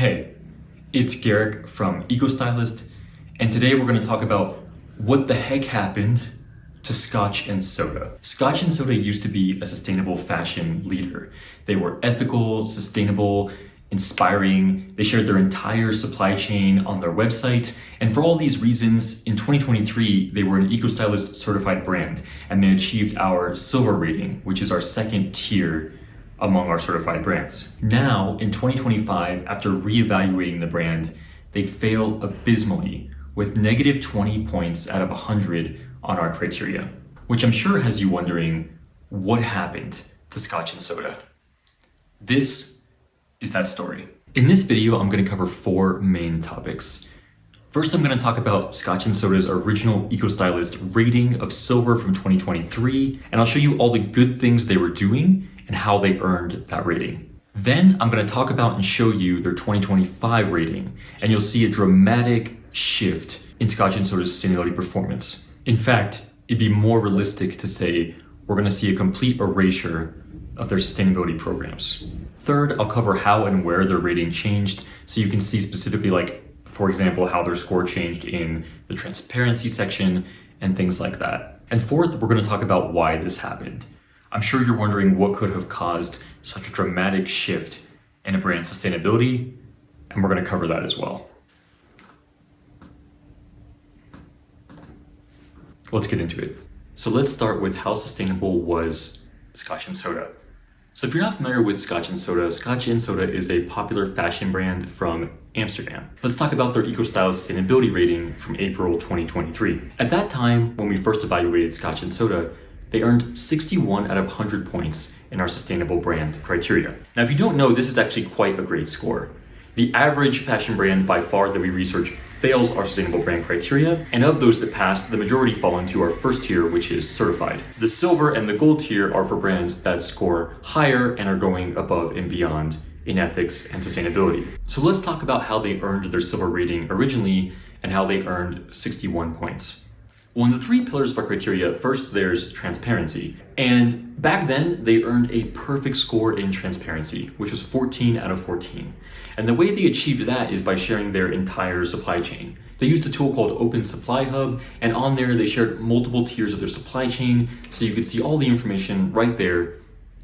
Hey, it's Garrick from Eco-Stylist, and today we're going to talk about what the heck happened to Scotch and Soda. Scotch and Soda used to be a sustainable fashion leader. They were ethical, sustainable, inspiring. They shared their entire supply chain on their website, and for all these reasons, in 2023, they were an Eco-Stylist certified brand, and they achieved our silver rating, which is our second tier among our certified brands. Now, in 2025, after reevaluating the brand, they fail abysmally with negative 20 points out of 100 on our criteria, which I'm sure has you wondering, what happened to Scotch and Soda? This is that story. In this video, I'm going to cover four main topics. First, I'm going to talk about Scotch and Soda's original Eco-Stylist rating of silver from 2023, and I'll show you all the good things they were doing and how they earned that rating. Then I'm going to talk about and show you their 2025 rating, and you'll see a dramatic shift in Scotch and Soda's sustainability performance. In fact, it'd be more realistic to say we're going to see a complete erasure of their sustainability programs. Third, I'll cover how and where their rating changed, so you can see specifically, like, for example, how their score changed in the transparency section and things like that. And fourth, we're going to talk about why this happened. I'm sure you're wondering what could have caused such a dramatic shift in a brand's sustainability, and we're going to cover that as well. Let's get into it. So let's start with how sustainable was Scotch and Soda. So if you're not familiar with Scotch and Soda is a popular fashion brand from Amsterdam. Let's talk about their Eco-Stylist sustainability rating from April 2023. At that time, when we first evaluated Scotch and Soda, they earned 61 out of 100 points in our sustainable brand criteria. Now, if you don't know, this is actually quite a great score. The average fashion brand by far that we research fails our sustainable brand criteria, and of those that pass, the majority fall into our first tier, which is certified. The silver and the gold tier are for brands that score higher and are going above and beyond in ethics and sustainability. So let's talk about how they earned their silver rating originally and how they earned 61 points. Well, in the three pillars of our criteria, first there's transparency. And back then, they earned a perfect score in transparency, which was 14 out of 14. And the way they achieved that is by sharing their entire supply chain. They used a tool called Open Supply Hub, and on there they shared multiple tiers of their supply chain, so you could see all the information right there,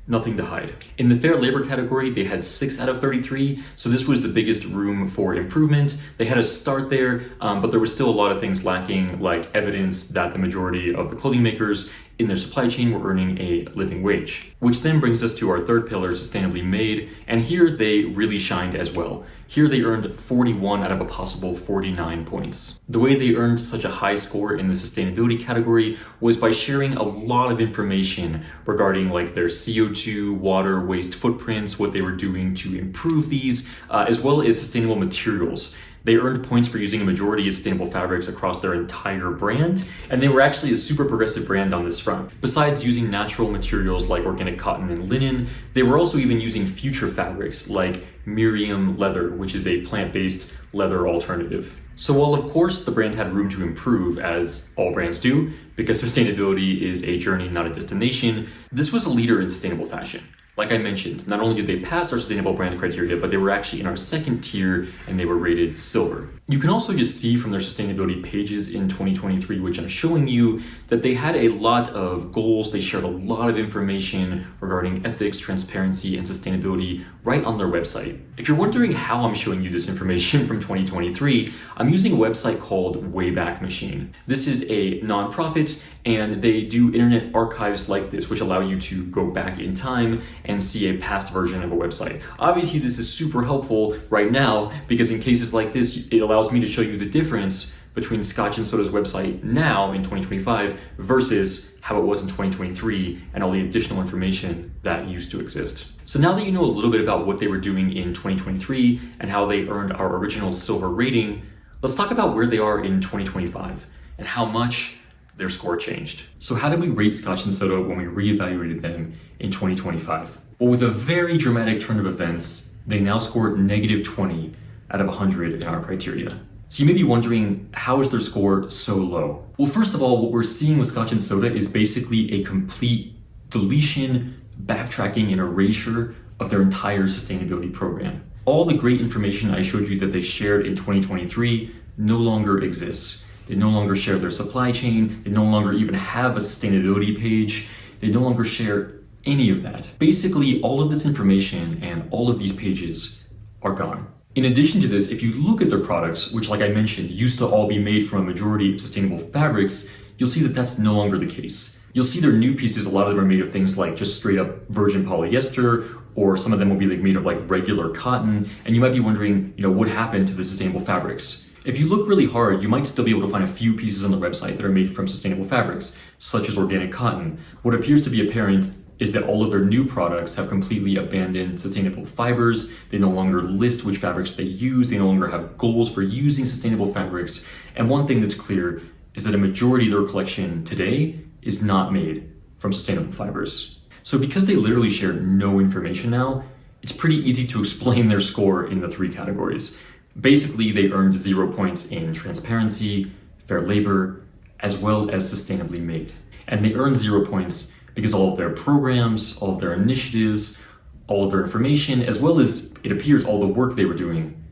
nothing to hide. In the fair labor category, they had 6 out of 33, so this was the biggest room for improvement. They had a start there, but there was still a lot of things lacking, like evidence that the majority of the clothing makers in their supply chain were earning a living wage. Which then brings us to our third pillar, sustainably made, and here they really shined as well. Here they earned 41 out of a possible 49 points. The way they earned such a high score in the sustainability category was by sharing a lot of information regarding like their CO2, water, waste footprints, what they were doing to improve these, as well as sustainable materials. They earned points for using a majority of sustainable fabrics across their entire brand, and they were actually a super progressive brand on this front. Besides using natural materials like organic cotton and linen, they were also even using future fabrics like Miriam leather, which is a plant-based leather alternative. So while of course the brand had room to improve, as all brands do, because sustainability is a journey, not a destination, this was a leader in sustainable fashion. Like I mentioned, not only did they pass our sustainable brand criteria, but they were actually in our second tier and they were rated silver. You can also just see from their sustainability pages in 2023, which I'm showing you, that they had a lot of goals. They shared a lot of information regarding ethics, transparency, and sustainability right on their website. If you're wondering how I'm showing you this information from 2023, I'm using a website called Wayback Machine. This is a nonprofit, and they do internet archives like this, which allow you to go back in time and see a past version of a website. Obviously, this is super helpful right now because in cases like this, it allows me to show you the difference between Scotch and Soda's website now in 2025 versus how it was in 2023 and all the additional information that used to exist. So now that you know a little bit about what they were doing in 2023 and how they earned our original silver rating, let's talk about where they are in 2025 and how much their score changed. So how did we rate Scotch and Soda when we reevaluated them in 2025? Well, with a very dramatic turn of events, they now scored negative 20 out of 100 in our criteria. So you may be wondering, how is their score so low? Well, first of all, what we're seeing with Scotch and Soda is basically a complete deletion, backtracking, and erasure of their entire sustainability program. All the great information I showed you that they shared in 2023 no longer exists. They no longer share their supply chain. They no longer even have a sustainability page. They no longer share any of that. Basically, all of this information and all of these pages are gone. In addition to this, if you look at their products, which like I mentioned, used to all be made from a majority of sustainable fabrics, you'll see that that's no longer the case. You'll see their new pieces, a lot of them are made of things like just straight up virgin polyester, or some of them will be like made of like regular cotton. And you might be wondering, what happened to the sustainable fabrics? If you look really hard, you might still be able to find a few pieces on the website that are made from sustainable fabrics, such as organic cotton. What appears to be apparent is that all of their new products have completely abandoned sustainable fibers. They no longer list which fabrics they use. They no longer have goals for using sustainable fabrics. And one thing that's clear is that a majority of their collection today is not made from sustainable fibers. So because they literally share no information now, it's pretty easy to explain their score in the 3 categories. Basically, they earned 0 points in transparency, fair labor, as well as sustainably made. And they earned 0 points because all of their programs, all of their initiatives, all of their information, as well as it appears all the work they were doing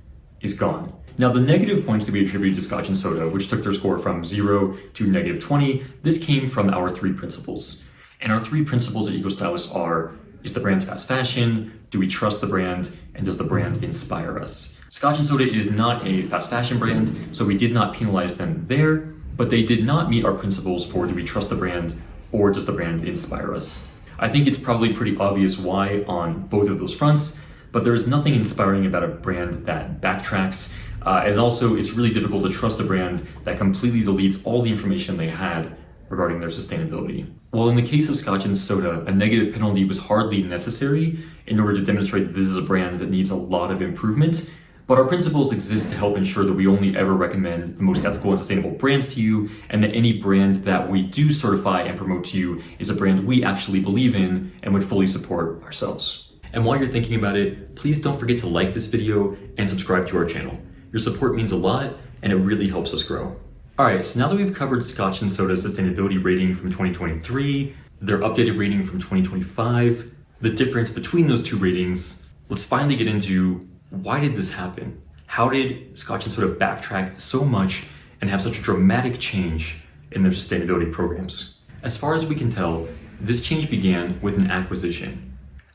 is gone. Now the negative points that we attribute to Scotch and Soda, which took their score from 0 to -20, this came from our 3 principles. And our 3 principles at Eco-Stylist are, is the brand fast fashion? Do we trust the brand? And does the brand inspire us? Scotch and Soda is not a fast fashion brand, so we did not penalize them there, but they did not meet our principles for do we trust the brand or does the brand inspire us? I think it's probably pretty obvious why on both of those fronts, but there is nothing inspiring about a brand that backtracks, and also it's really difficult to trust a brand that completely deletes all the information they had regarding their sustainability. While in the case of Scotch and Soda, a negative penalty was hardly necessary in order to demonstrate that this is a brand that needs a lot of improvement, but our principles exist to help ensure that we only ever recommend the most ethical and sustainable brands to you, and that any brand that we do certify and promote to you is a brand we actually believe in and would fully support ourselves. And while you're thinking about it, please don't forget to like this video and subscribe to our channel. Your support means a lot, and it really helps us grow. Alright, so now that we've covered Scotch and Soda's sustainability rating from 2023, their updated rating from 2025, the difference between those 2 ratings, let's finally get into why did this happen? How did Scotch and Soda backtrack so much and have such a dramatic change in their sustainability programs? As far as we can tell, this change began with an acquisition.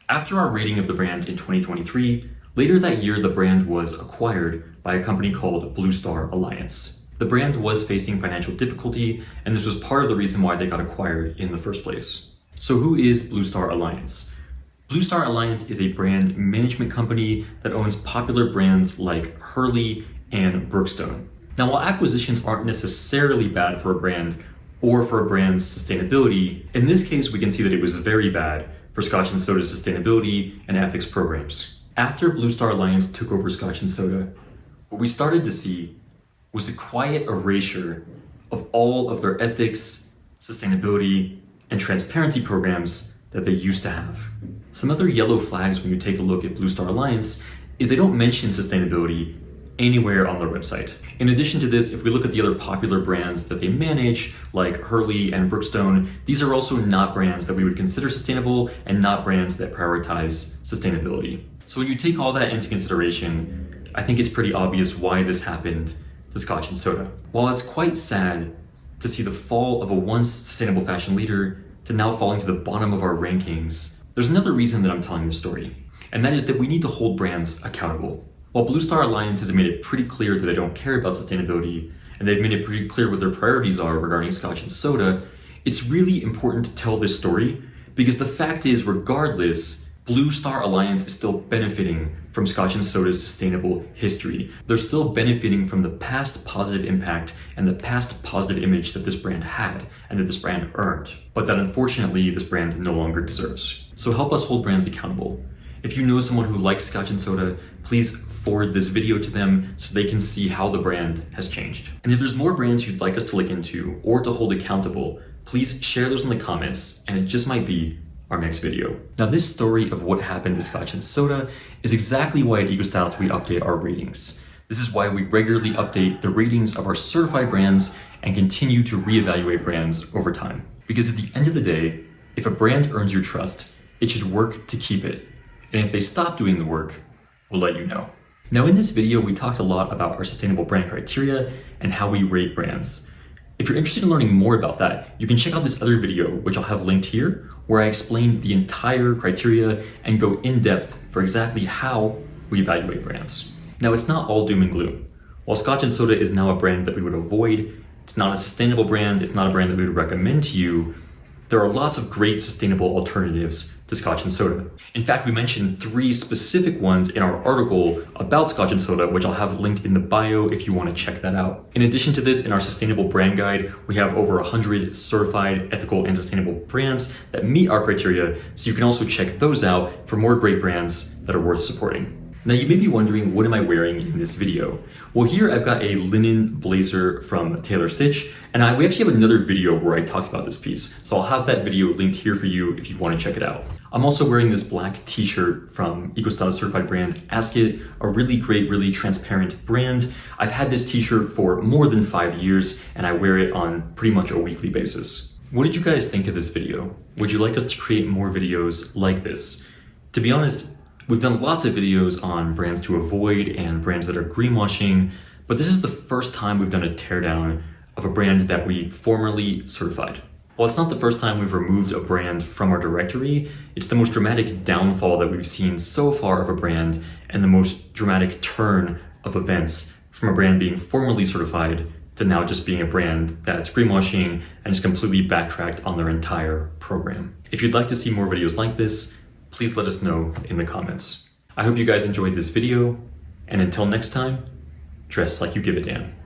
After our rating of the brand in 2023, later that year the brand was acquired by a company called Blue Star Alliance. The brand was facing financial difficulty, and this was part of the reason why they got acquired in the first place. So who is Blue Star Alliance? Blue Star Alliance is a brand management company that owns popular brands like Hurley and Brookstone. Now, while acquisitions aren't necessarily bad for a brand or for a brand's sustainability, in this case, we can see that it was very bad for Scotch and Soda's sustainability and ethics programs. After Blue Star Alliance took over Scotch and Soda, what we started to see was a quiet erasure of all of their ethics, sustainability, and transparency programs that they used to have. Some other yellow flags when you take a look at Blue Star Alliance is they don't mention sustainability anywhere on their website. In addition to this, if we look at the other popular brands that they manage, like Hurley and Brookstone, these are also not brands that we would consider sustainable and not brands that prioritize sustainability. So when you take all that into consideration, I think it's pretty obvious why this happened to Scotch and Soda. While it's quite sad to see the fall of a once sustainable fashion leader to now falling to the bottom of our rankings, there's another reason that I'm telling this story, and that is that we need to hold brands accountable. While Blue Star Alliance has made it pretty clear that they don't care about sustainability, and they've made it pretty clear what their priorities are regarding Scotch and Soda, it's really important to tell this story because the fact is, regardless, Blue Star Alliance is still benefiting from Scotch and Soda's sustainable history. They're still benefiting from the past positive impact and the past positive image that this brand had and that this brand earned, but that unfortunately this brand no longer deserves. So help us hold brands accountable. If you know someone who likes Scotch and Soda, please forward this video to them so they can see how the brand has changed. And if there's more brands you'd like us to look into or to hold accountable, please share those in the comments, and it just might be our next video. Now, this story of what happened to Scotch and Soda is exactly why at Eco-Stylist we update our ratings. This is why we regularly update the ratings of our certified brands and continue to reevaluate brands over time. Because at the end of the day, if a brand earns your trust, it should work to keep it. And if they stop doing the work, we'll let you know. Now in this video, we talked a lot about our sustainable brand criteria and how we rate brands. If you're interested in learning more about that, you can check out this other video, which I'll have linked here, where I explain the entire criteria and go in depth for exactly how we evaluate brands. Now it's not all doom and gloom. While Scotch Soda is now a brand that we would avoid, it's not a sustainable brand, it's not a brand that we would recommend to you, there are lots of great sustainable alternatives to Scotch Soda. In fact, we mentioned 3 specific ones in our article about Scotch Soda, which I'll have linked in the bio if you want to check that out. In addition to this, in our sustainable brand guide, we have over 100 certified ethical and sustainable brands that meet our criteria, so you can also check those out for more great brands that are worth supporting. Now you may be wondering, what am I wearing in this video? Well, here I've got a linen blazer from Taylor Stitch, and we actually have another video where I talked about this piece. So I'll have that video linked here for you if you want to check it out. I'm also wearing this black t-shirt from Eco-Stylist certified brand Ask It, a really great, really transparent brand. I've had this t-shirt for more than 5 years, and I wear it on pretty much a weekly basis. What did you guys think of this video? Would you like us to create more videos like this? To be honest, we've done lots of videos on brands to avoid and brands that are greenwashing, but this is the first time we've done a teardown of a brand that we formally certified. While it's not the first time we've removed a brand from our directory, it's the most dramatic downfall that we've seen so far of a brand and the most dramatic turn of events from a brand being formally certified to now just being a brand that's greenwashing and is completely backtracked on their entire program. If you'd like to see more videos like this, please let us know in the comments. I hope you guys enjoyed this video, and until next time, dress like you give a damn.